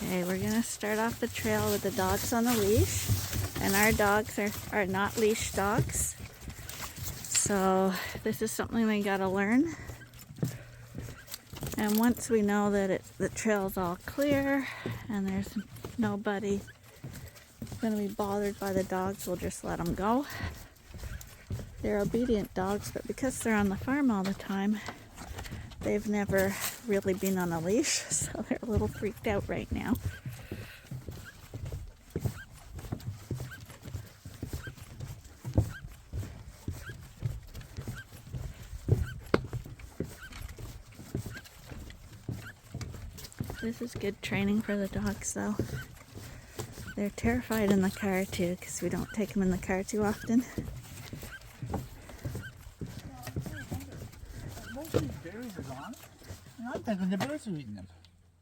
Okay, we're gonna start off the trail with the dogs on the leash, and our dogs are not leash dogs, so this is something they gotta learn. And once we know that the trail's all clear and there's nobody gonna be bothered by the dogs, we'll just let them go. They're obedient dogs, but because they're on the farm all the time, they've never really been on a leash, so they're a little freaked out right now. This is good training for the dogs, though. They're terrified in the car, too, because we don't take them in the car too often. Most of these berries are gone. I'm thinking the birds are eating them.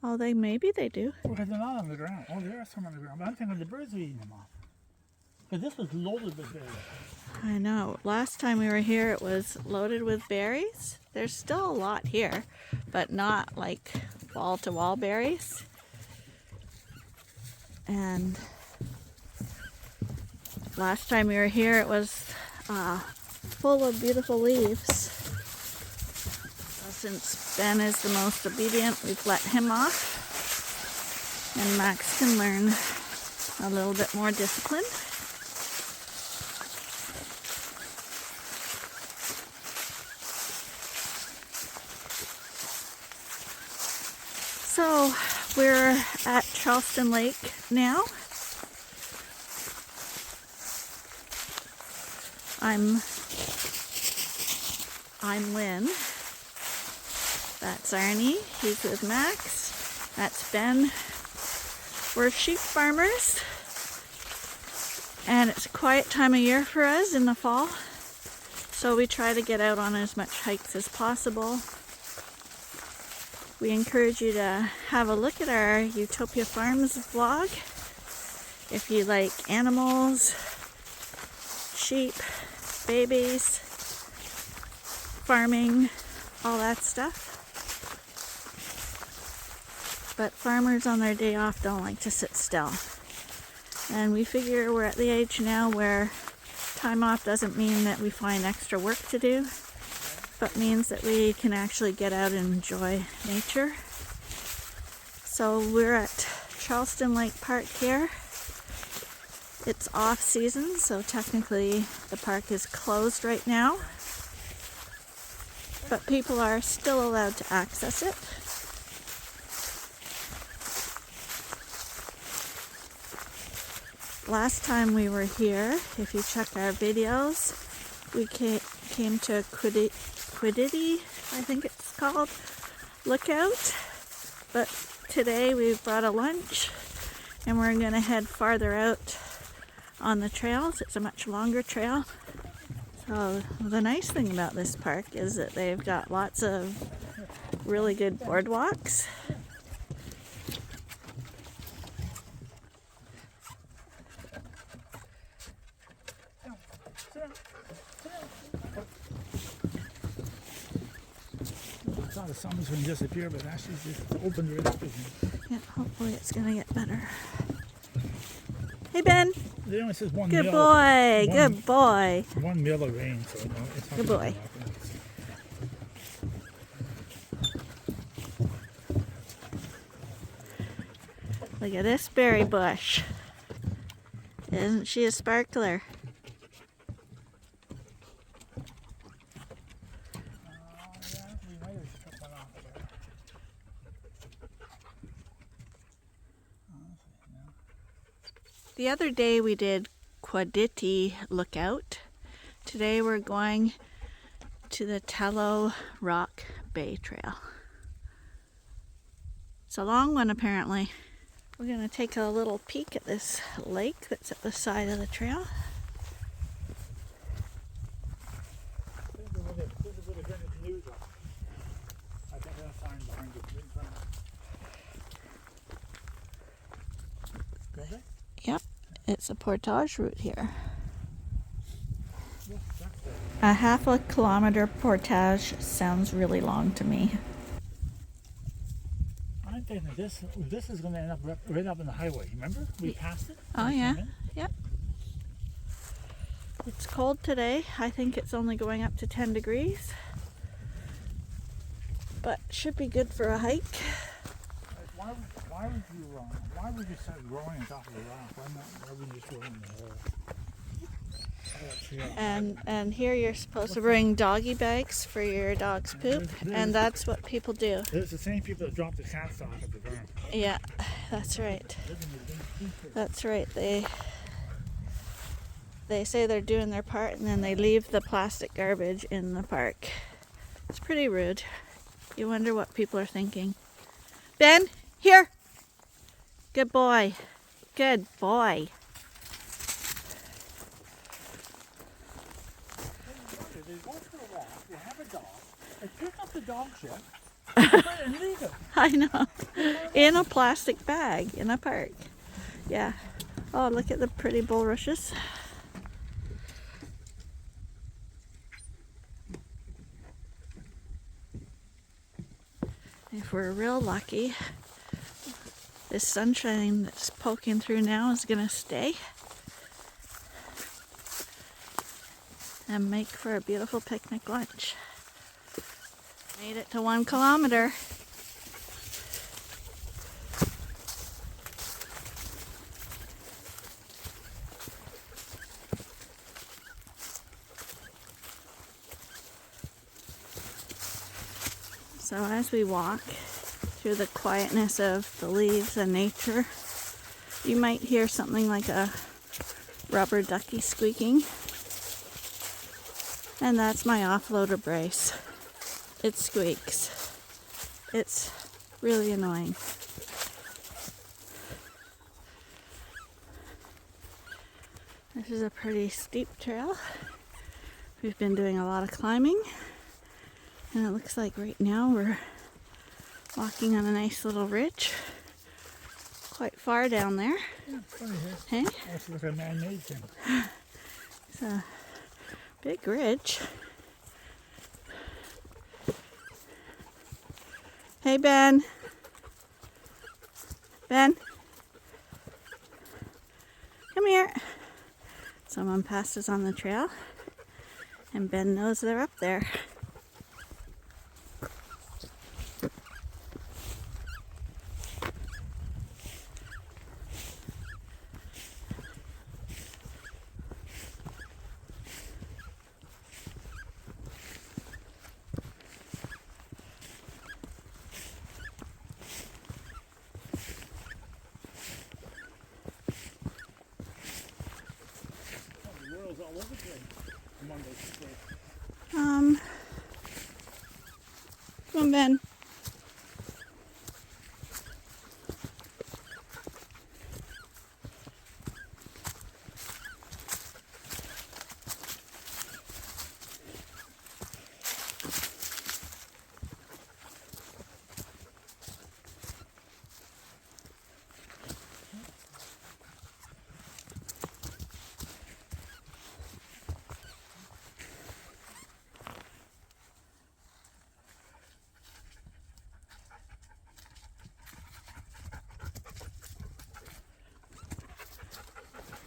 Oh, maybe they do. Because they're not on the ground. Oh, there are some on the ground, but I'm thinking the birds are eating them off. Because this was loaded with berries. I know. Last time we were here, it was loaded with berries. There's still a lot here, but not like wall-to-wall berries. And last time we were here, it was full of beautiful leaves. Since Ben is the most obedient, we've let him off, and Max can learn a little bit more discipline. So we're at Charleston Lake now. I'm Lynn. That's Arnie. He's with Max. That's Ben. We're sheep farmers, and it's a quiet time of year for us in the fall, so we try to get out on as much hikes as possible. We encourage you to have a look at our Ewetopia Farms vlog if you like animals, sheep, babies, farming, all that stuff. But farmers on their day off don't like to sit still. And we figure we're at the age now where time off doesn't mean that we find extra work to do, but means that we can actually get out and enjoy nature. So we're at Charleston Lake Park here. It's off season, so technically the park is closed right now, but people are still allowed to access it. Last time we were here, if you check our videos, we came to Quiddity, I think it's called, Lookout. But today we brought a lunch and we're going to head farther out on the trails. It's a much longer trail. So the nice thing about this park is that they've got lots of really good boardwalks. I thought the sun was going to disappear, but actually it's opened right up again. Yeah, hopefully it's going to get better. Hey, Ben. It only says one Good mil. boy. Good boy. 1 mil of rain, so no, it's not Good boy. Look at this berry bush. Isn't she a sparkler? The other day we did Quiddity Lookout. Today we're going to the Tallow Rock Bay Trail. It's a long one apparently. We're going to take a little peek at this lake that's at the side of the trail. Yep, it's a portage route here. A half a kilometer portage sounds really long to me. I thinking this is going to end up right up in the highway. Remember? We passed it. Oh when we yeah, came in. yep. It's cold today. I think it's only going up to 10 degrees. But should be good for a hike. Why would you start growing on top of the rock? Why would you just grow in the hole? And here you're supposed to bring doggy bags for your dog's poop, and that's what people do. It's the same people that drop the cats off at the ground. Yeah, that's right. That's right. They say they're doing their part, and then they leave the plastic garbage in the park. It's pretty rude. You wonder what people are thinking. Ben, here. Good boy. Good boy. They go for a walk, they have a dog, they pick up the dog shit, and leave it. I know. In a plastic bag in a park. Yeah. Oh, look at the pretty bulrushes. If we're real lucky, this sunshine that's poking through now is going to stay and make for a beautiful picnic lunch. Made it to 1 kilometer. So as we walk through the quietness of the leaves and nature, you might hear something like a rubber ducky squeaking. And that's my offloader brace. It squeaks. It's really annoying. This is a pretty steep trail. We've been doing a lot of climbing. And it looks like right now we're walking on a nice little ridge. Quite far down there. Yeah, it's funny here. Hey? That's like a man-made thing. It's a big ridge. Hey, Ben. Ben. Come here. Someone passes on the trail, and Ben knows they're up there. All over the place. Come on, Ben.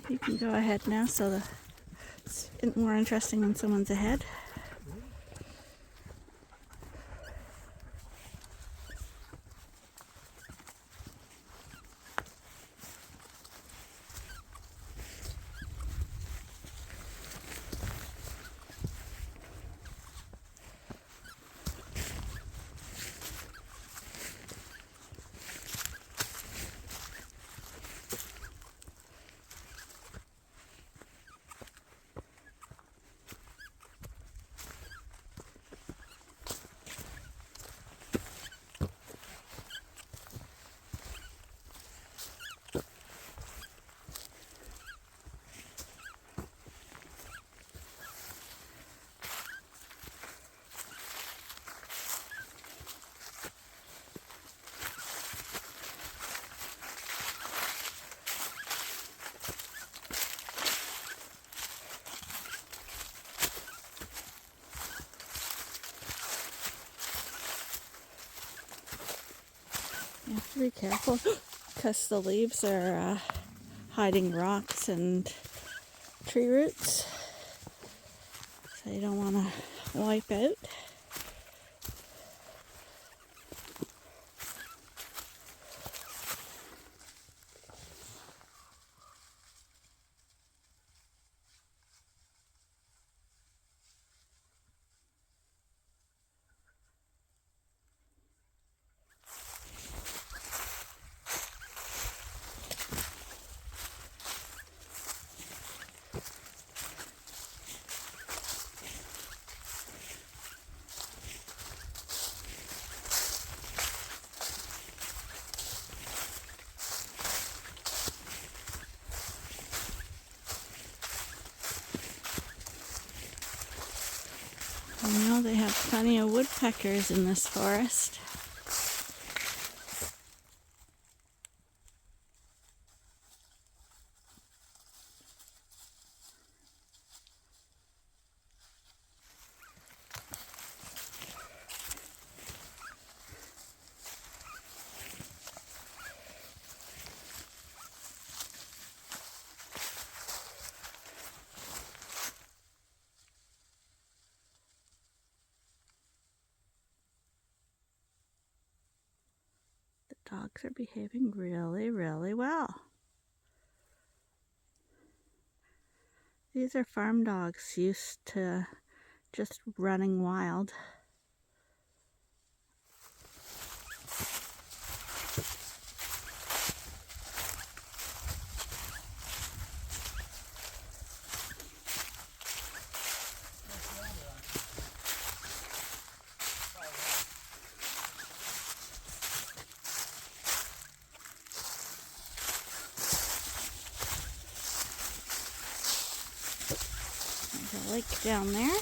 You can go ahead now, so it's more interesting when someone's ahead. You have to be careful because the leaves are hiding rocks and tree roots. So you don't want to wipe out. I know they have plenty of woodpeckers in this forest. The dogs are behaving really, really well. These are farm dogs used to just running wild. There's a lake down there.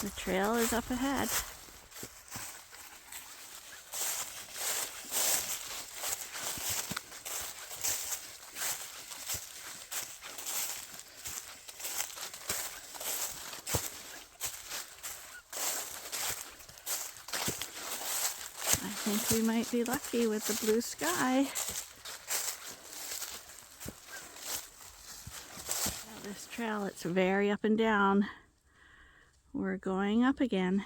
The trail is up ahead. I think we might be lucky with the blue sky. Now this trail, it's very up and down. We're going up again.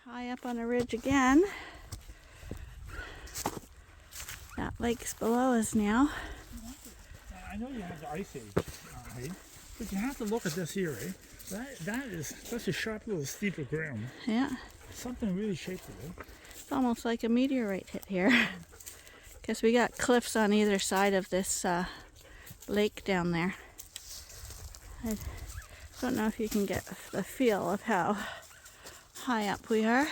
High up on a ridge again. That lake's below us now. I know you have the ice age, right? But you have to look at this here, right? That's a sharp little steep of ground. Yeah. Something really shaped it, right? It's almost like a meteorite hit here. Because we got cliffs on either side of this lake down there. I don't know if you can get the feel of how high up we are.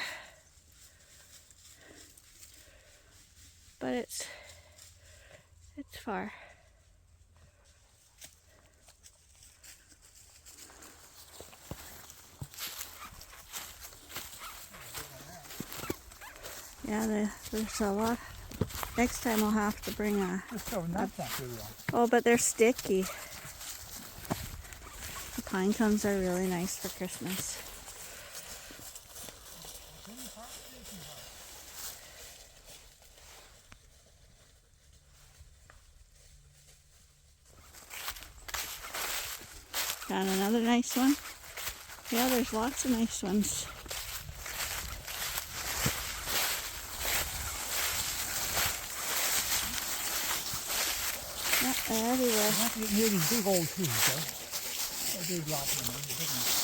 But it's far. Yeah, there's a lot. Next time we'll have to bring a... Oh, but they're sticky. The pine cones are really nice for Christmas. Got another nice one. Yeah, there's lots of nice ones. Yeah, they're everywhere. You have to get near these big old trees, right? A big lot of them, the big ones.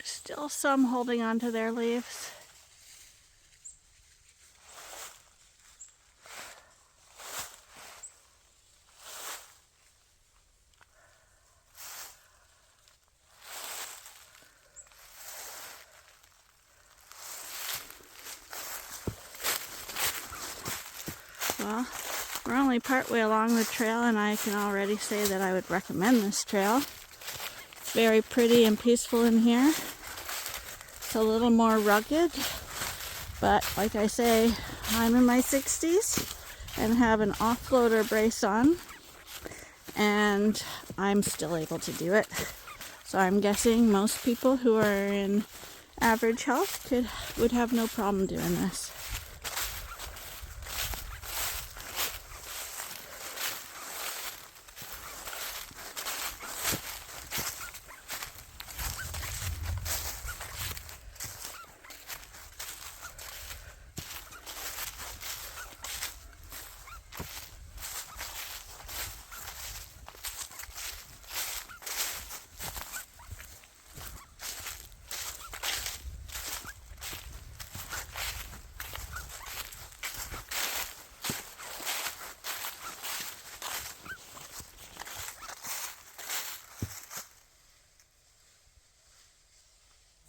Still some holding on to their leaves. Well, we're only partway along the trail, and I can already say that I would recommend this trail. It's very pretty and peaceful in here. It's a little more rugged, but like I say, I'm in my 60s and have an offloader brace on, and I'm still able to do it. So I'm guessing most people who are in average health would have no problem doing this.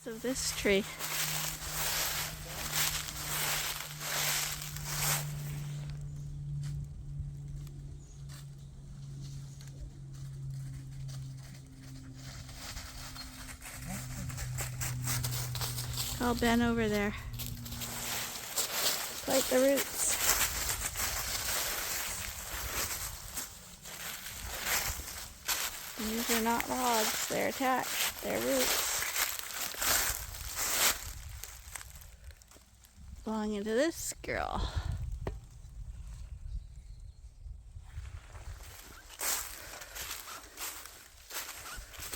So this tree. Call Ben over there. Fight the roots. These are not logs, they're attached, they're roots. Belonging to this girl.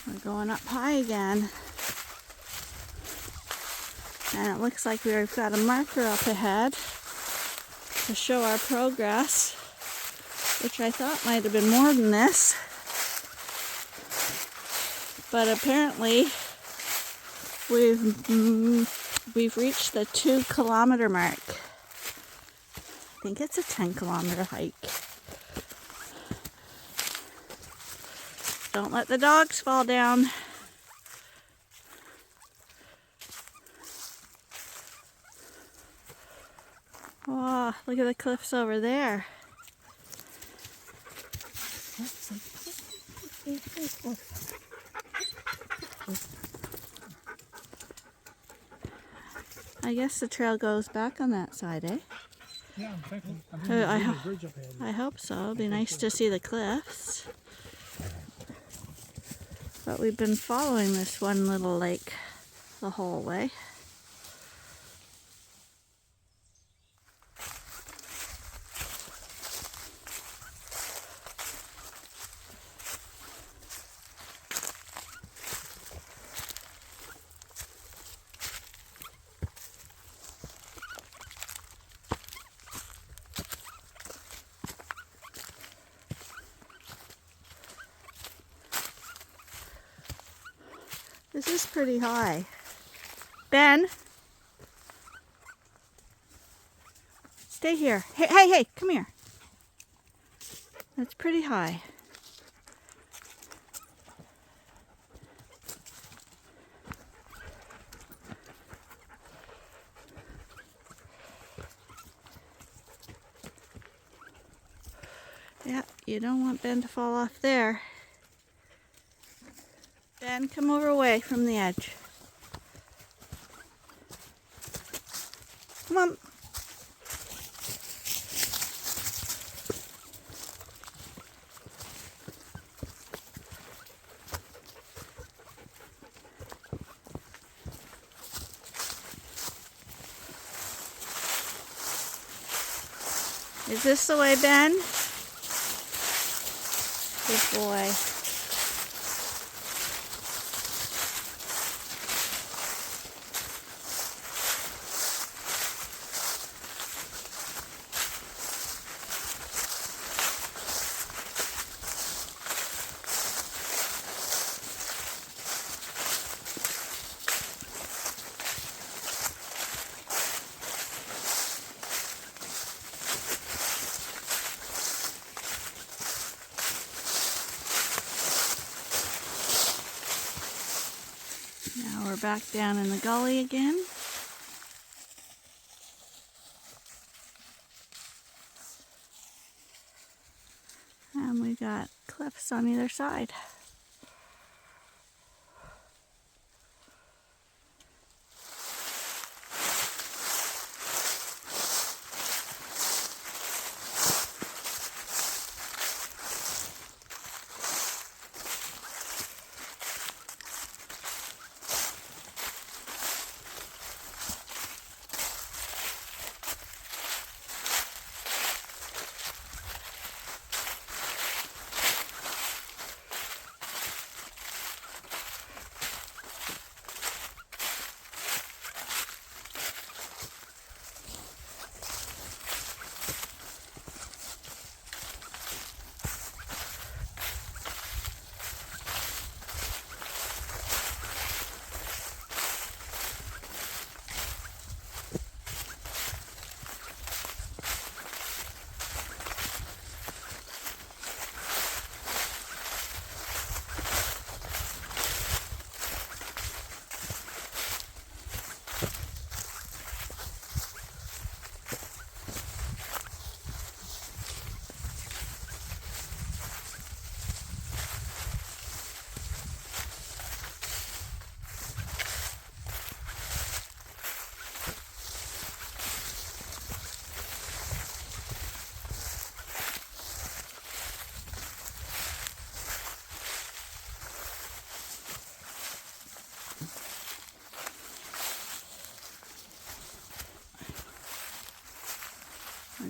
We're going up high again. And it looks like we've got a marker up ahead to show our progress, which I thought might have been more than this. But apparently we've reached the 2-kilometer mark. I think it's a 10-kilometer hike. Don't let the dogs fall down. Oh, look at the cliffs over there. I guess the trail goes back on that side, eh? Yeah, I'm thinking there's a bridge up ahead. I hope so. It'd be nice to see the cliffs. But we've been following this one little lake the whole way. This is pretty high. Ben, stay here. Hey, hey, hey, come here. That's pretty high. Yeah, you don't want Ben to fall off there. Ben, come over away from the edge. Come on. Is this the way, Ben? Good boy. Now we're back down in the gully again. And we got cliffs on either side.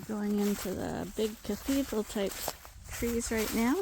Going into the big cathedral type trees right now.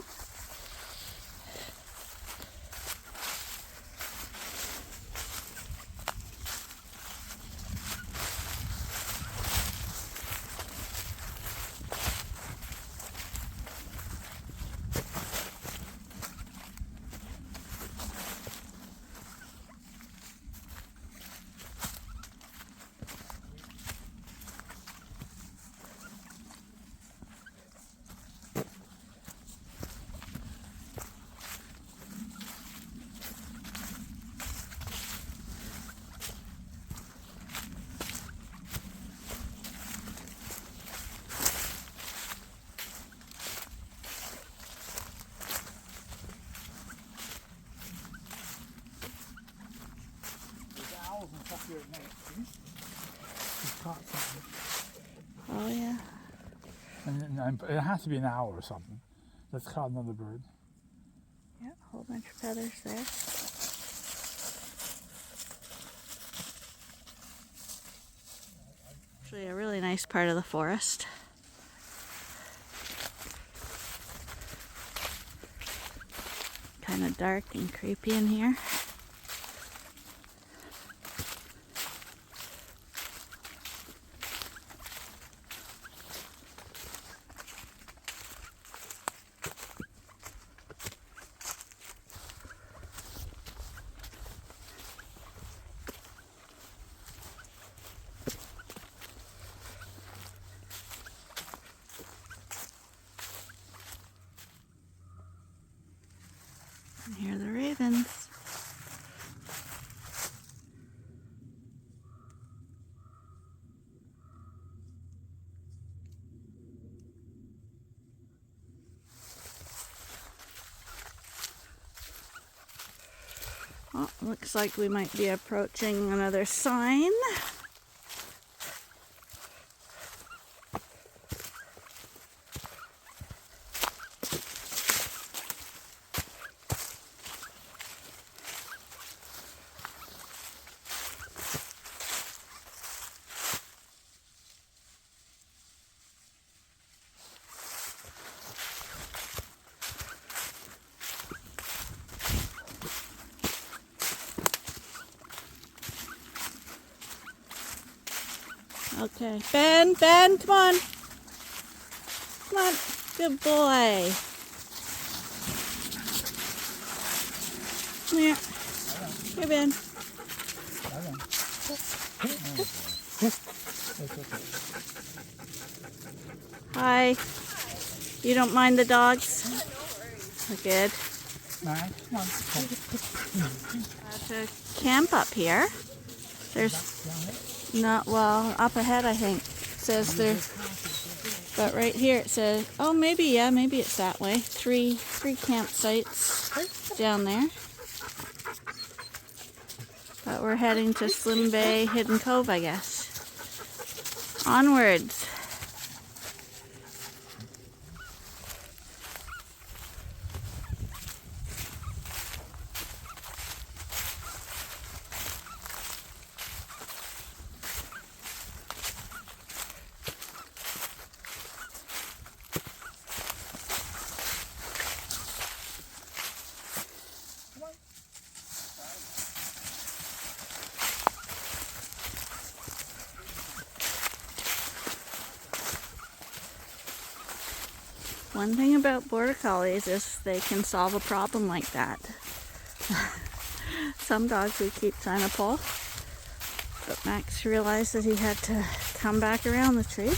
Here at night, see? He's caught something. Oh yeah. And it has to be an owl or something. That's caught another bird. Yeah, a whole bunch of feathers there. Actually a really nice part of the forest. Kind of dark and creepy in here. And here are the ravens. Oh, looks like we might be approaching another sign. Okay, Ben, come on. Come on, good boy. Come here. Here, Ben. Hi. You don't mind the dogs? Good. To camp up here. There's not, well, up ahead I think. It says there, but right here it says, oh maybe, yeah, maybe it's that way. Three campsites down there. But we're heading to Slim Bay Hidden Cove, I guess. Onwards. One thing about border collies is they can solve a problem like that. Some dogs we keep trying to pull, but Max realized that he had to come back around the tree.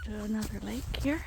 To another lake here.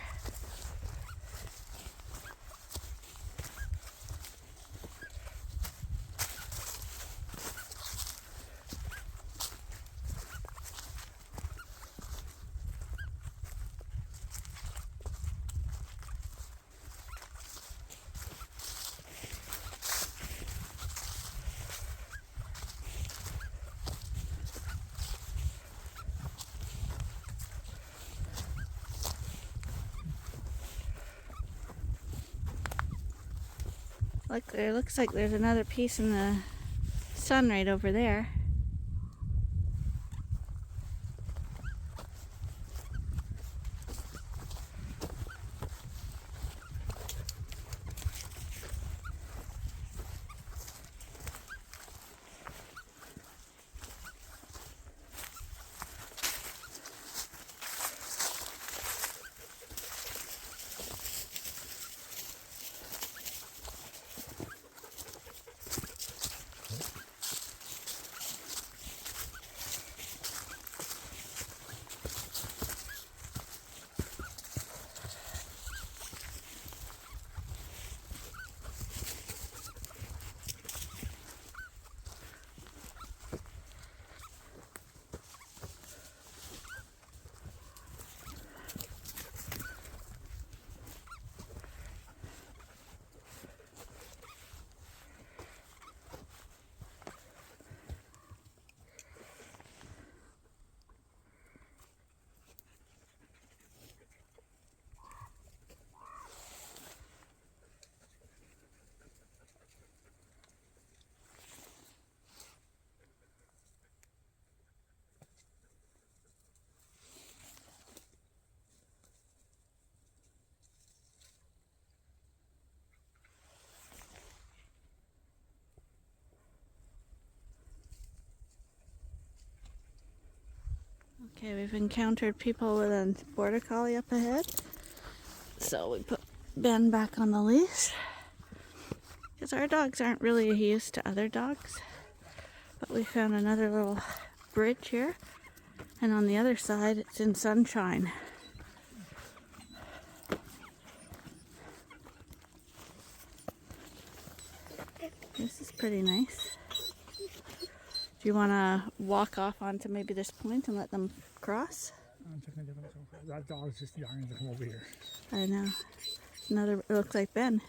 Look, there looks like there's another piece in the sun right over there. Okay, we've encountered people with a border collie up ahead. So we put Ben back on the leash. Because our dogs aren't really used to other dogs. But we found another little bridge here. And on the other side, it's in sunshine. This is pretty nice. Do you want to walk off onto maybe this point and let them cross? That dog's just dying to come over here. I know. Another, it looks like Ben.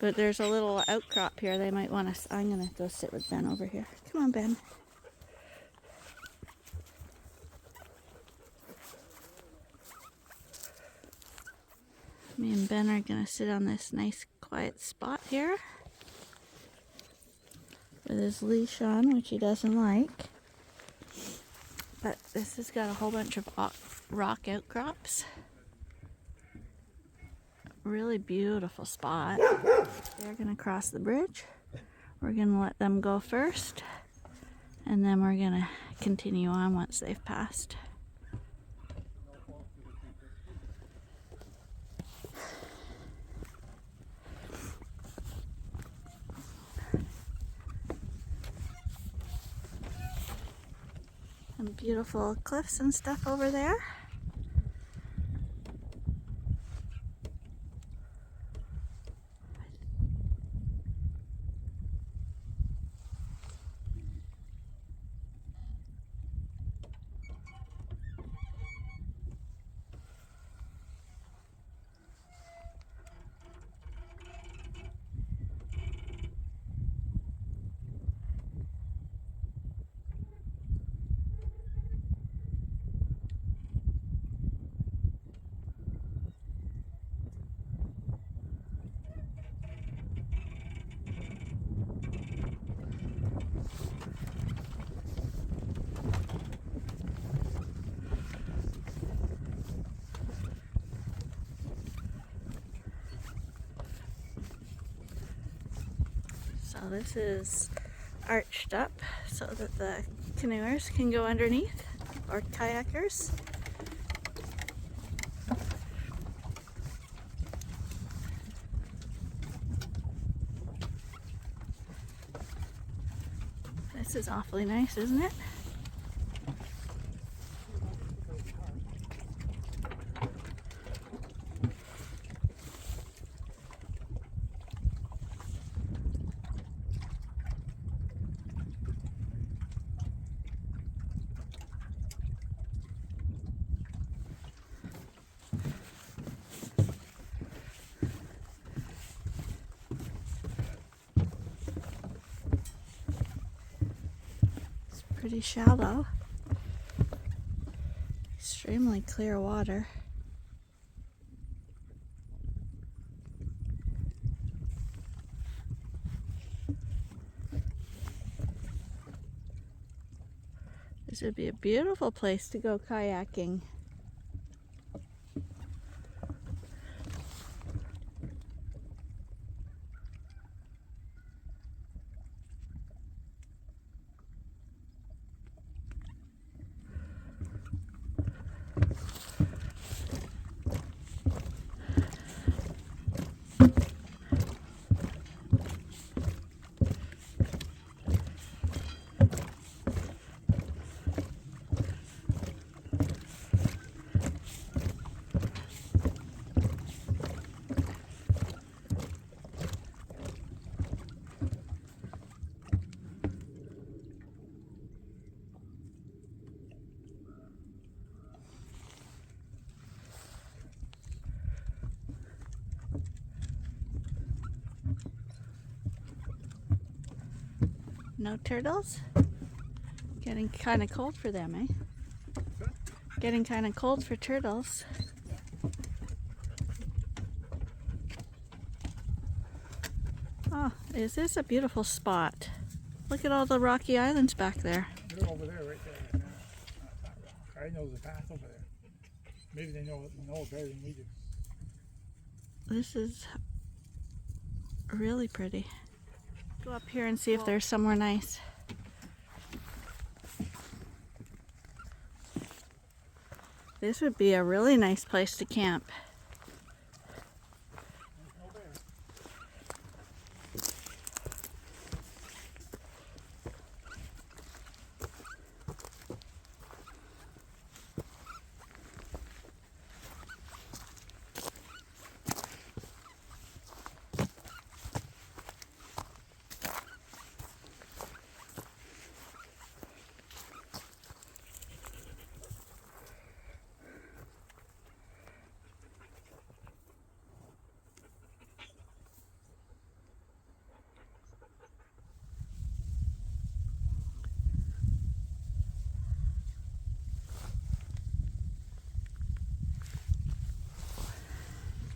But there's a little outcrop here. They might want to, I'm going to go sit with Ben over here. Come on, Ben. Me and Ben are going to sit on this nice quiet spot here with his leash on, which he doesn't like. But this has got a whole bunch of rock outcrops. Really beautiful spot. They're going to cross the bridge. We're going to let them go first, and then we're going to continue on once they've passed. Some beautiful cliffs and stuff over there. So this is arched up so that the canoers can go underneath, or kayakers. This is awfully nice, isn't it? Pretty shallow. Extremely clear water. This would be a beautiful place to go kayaking. No turtles? Getting kind of cold for them, eh? Getting kind of cold for turtles. Oh, is this a beautiful spot? Look at all the rocky islands back there. They're over there, right there. I know the path over there. Maybe they know it better than we do. This is really pretty. Go up here and see if there's somewhere nice. This would be a really nice place to camp.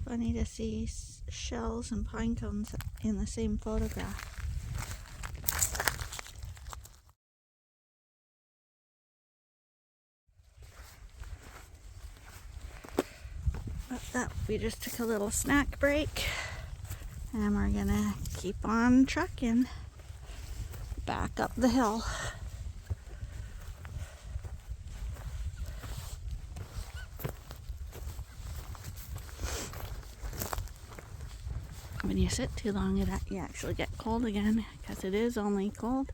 Funny to see shells and pine cones in the same photograph. But we just took a little snack break and we're gonna keep on trucking back up the hill. When you sit too long, you actually get cold again because it is only cold.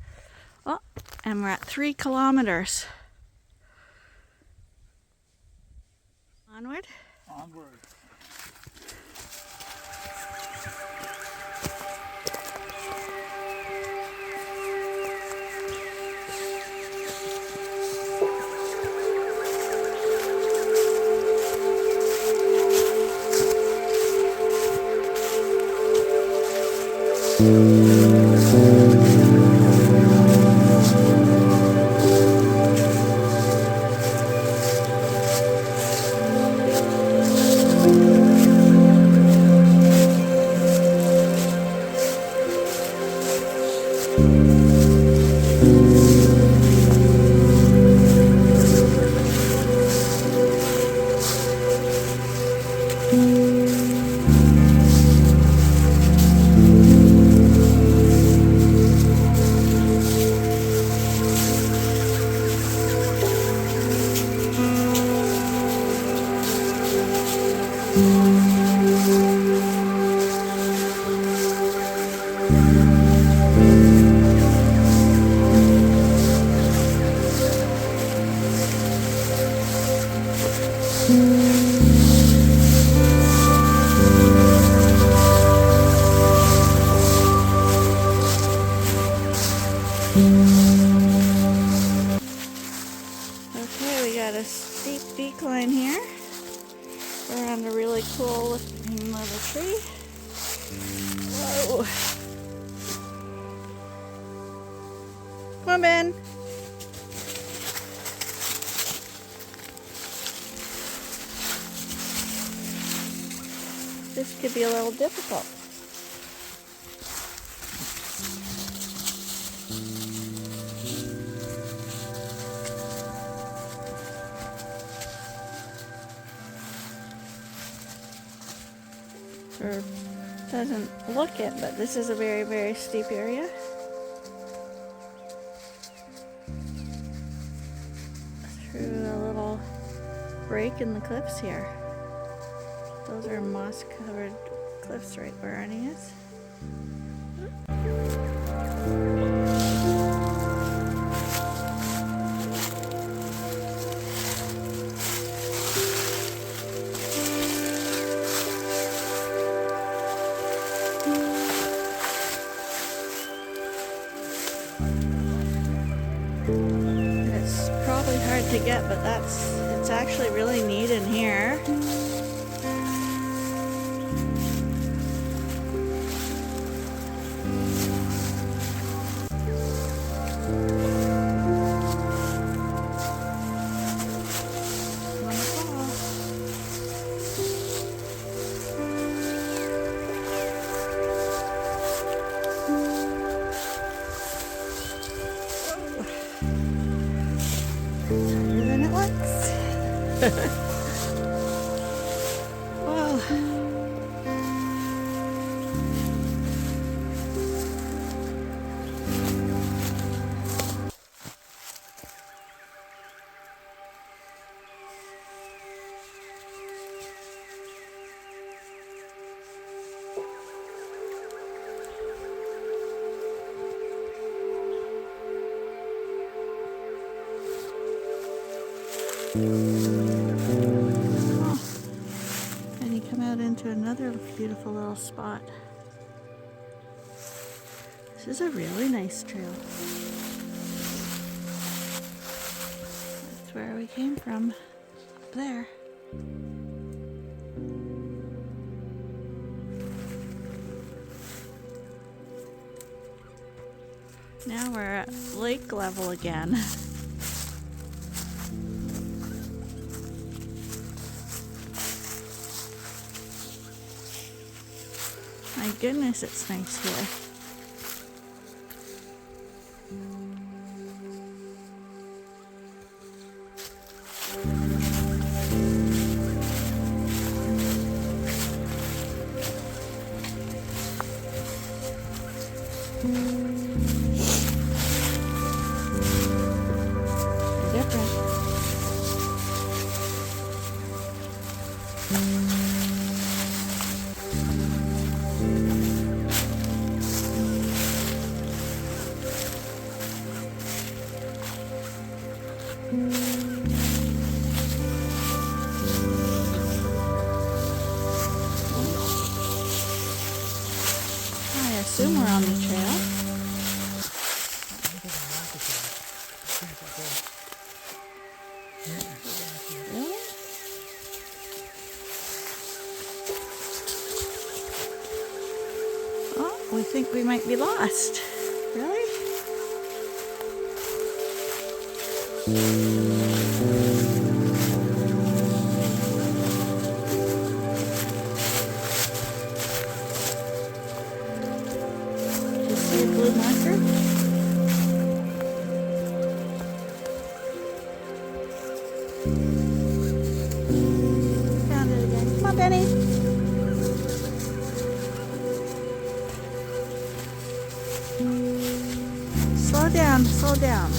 Oh, and we're at 3 kilometers. Onward? Onward. Okay, we got a steep decline here. We're on a really cool looking little tree. Whoa. Come on, Ben. This could be a little difficult. or doesn't look it, but this is a very, very steep area. Through a little break in the cliffs here. Those are moss-covered cliffs right where Ernie is. It's probably hard to get, but it's actually really neat in here. Well, and you come out into another beautiful little spot. This is a really nice trail. That's where we came from, up there. Now we're at lake level again. My goodness, it's nice here. Different. I assume we're on the trail. Really? Oh, we think we might be lost. Really? Did you see a blue marker? Found it again. Come on, Benny. Slow down, slow down.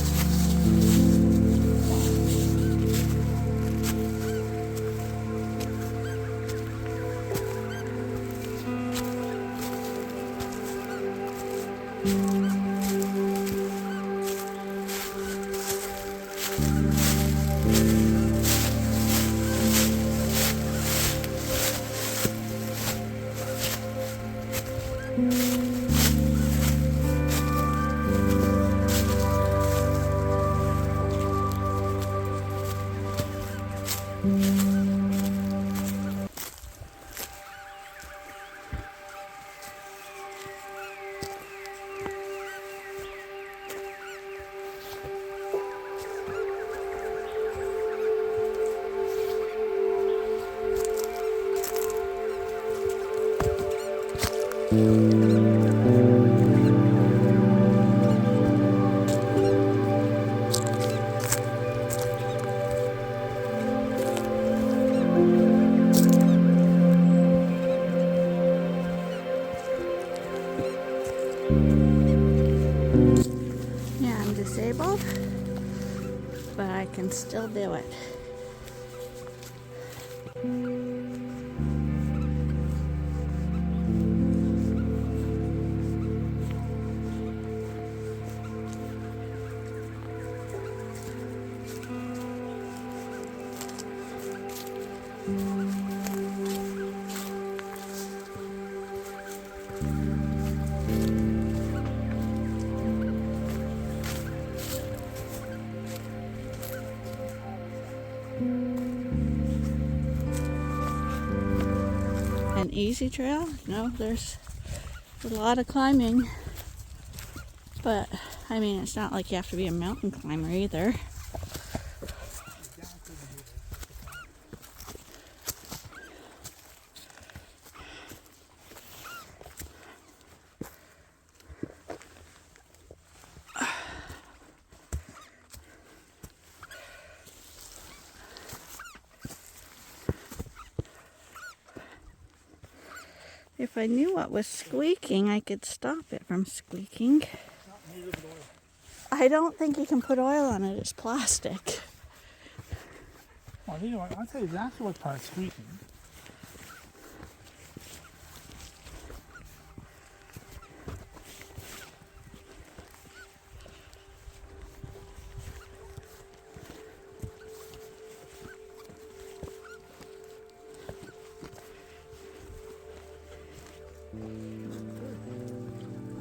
comfortable, but I can still do it. An easy trail? No, there's a lot of climbing, but I mean, it's not like you have to be a mountain climber either. If I knew what was squeaking, I could stop it from squeaking. I don't think you can put oil on it. It's plastic. Well, you know what? I'll tell you exactly what part's squeaking.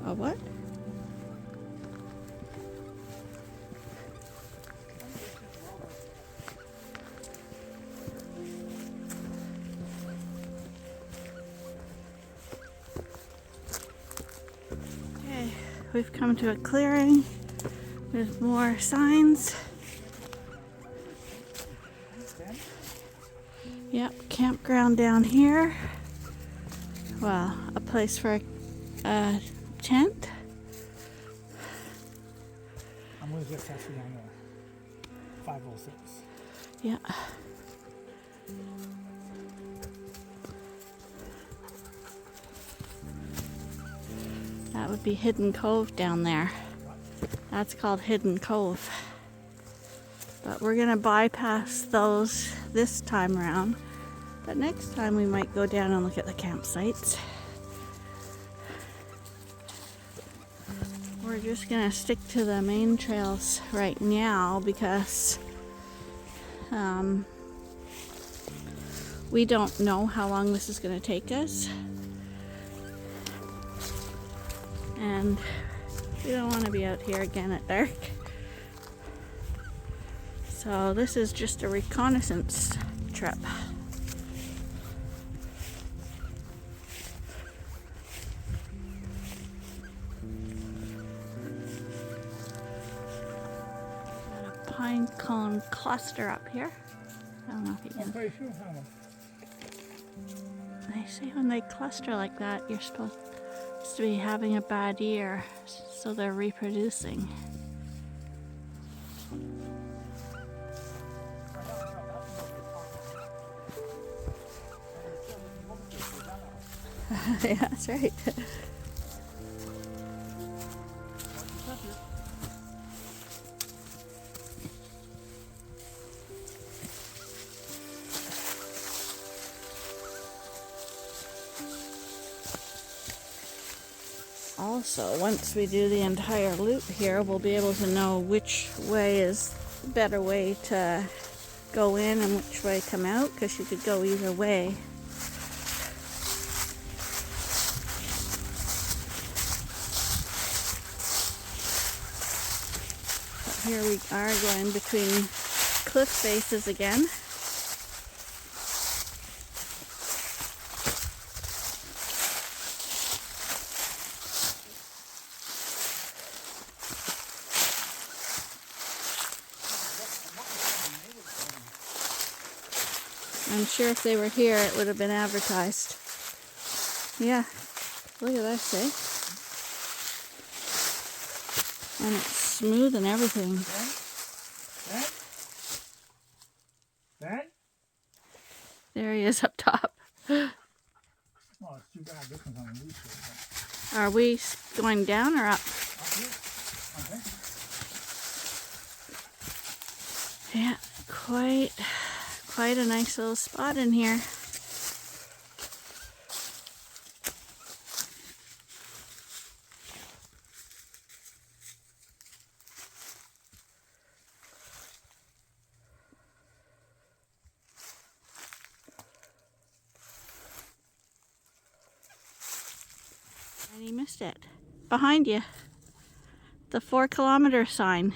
A what? Okay, we've come to a clearing with more signs. Yep, campground down here. Well, a place for a tent. I'm going to just test it on the 506. Yeah. That would be Hidden Cove down there. That's called Hidden Cove. But we're going to bypass those this time around. But next time we might go down and look at the campsites. We're just going to stick to the main trails right now because we don't know how long this is going to take us. And we don't want to be out here again at dark. So this is just a reconnaissance trip. Got a pine cone cluster up here. I don't know if you can. They say when they cluster like that, you're supposed to be having a bad year, so they're reproducing. Yeah, that's right. Also, once we do the entire loop here, we'll be able to know which way is the better way to go in and which way come out, because you could go either way. But here we are going between cliff faces again. I'm sure if they were here, it would have been advertised. Yeah, look at that, see? And it's smooth and everything. That? There he is up top. Oh, it's too bad this one's on the loose. Are we going down or up? Up here? Okay. Quite a nice little spot in here. And he missed it. Behind you. The 4-kilometer sign.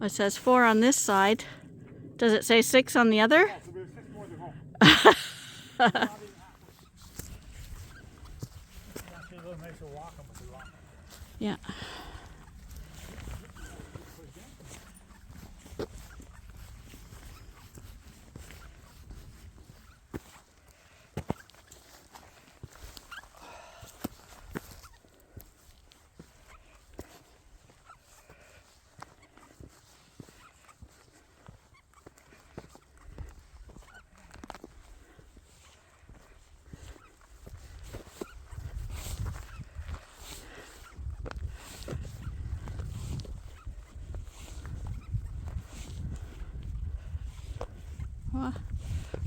It says 4 on this side. Does it say 6 on the other? Oh, so there's 6 more to go. Actually, a little nicer walking with the rock. Yeah.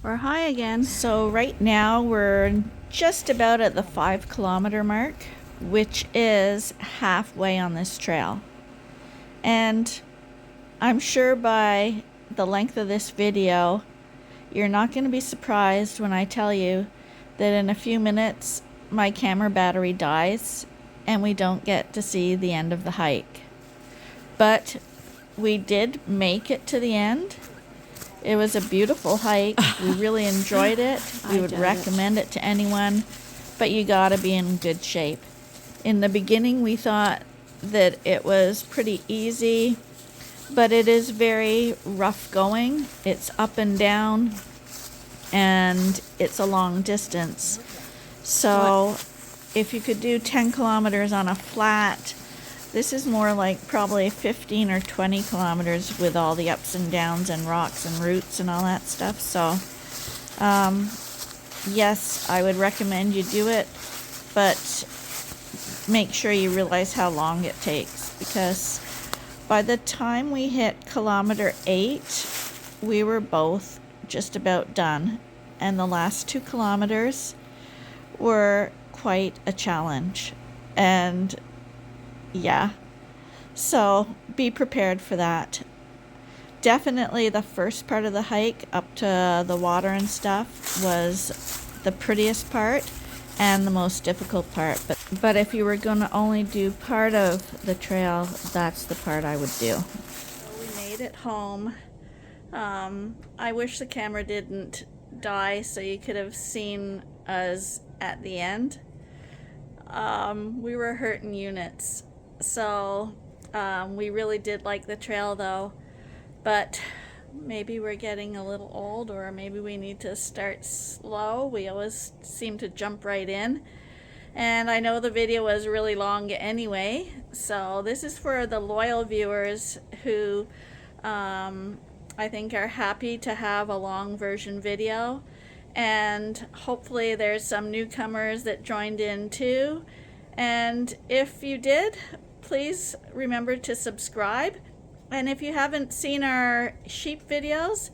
We're high again. So right now we're just about at the 5-kilometer mark, which is halfway on this trail. And I'm sure by the length of this video, you're not going to be surprised when I tell you that in a few minutes my camera battery dies and we don't get to see the end of the hike. But we did make it to the end. It was a beautiful hike. We really enjoyed it. We would recommend it to anyone, but you gotta be in good shape. In the beginning, we thought that it was pretty easy, but it is very rough going. It's up and down, and it's a long distance. So if you could do 10 kilometers on a flat, this is more like probably 15 or 20 kilometers with all the ups and downs and rocks and roots and all that stuff. So, yes, I would recommend you do it, but make sure you realize how long it takes, because by the time we hit kilometer 8, we were both just about done, and the last 2 kilometers were quite a challenge. And yeah, so be prepared for that. Definitely the first part of the hike up to the water and stuff was the prettiest part and the most difficult part. But if you were going to only do part of the trail, that's the part I would do. So we made it home. I wish the camera didn't die so you could have seen us at the end. We were hurting units. So we really did like the trail though, but maybe we're getting a little old, or maybe we need to start slow. We always seem to jump right in, and I know the video was really long anyway, so this is for the loyal viewers who I think are happy to have a long version video, and hopefully there's some newcomers that joined in too. And if you did, please remember to subscribe. And if you haven't seen our sheep videos,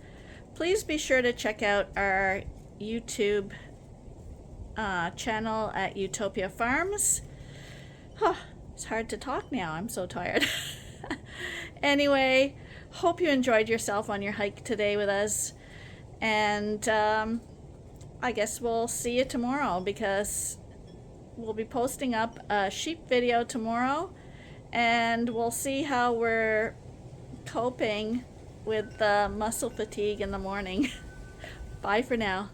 please be sure to check out our YouTube channel at Ewetopia Farms. Oh, it's hard to talk now. I'm so tired. Anyway, hope you enjoyed yourself on your hike today with us. And I guess we'll see you tomorrow, because we'll be posting up a sheep video tomorrow, and we'll see how we're coping with the muscle fatigue in the morning. Bye for now.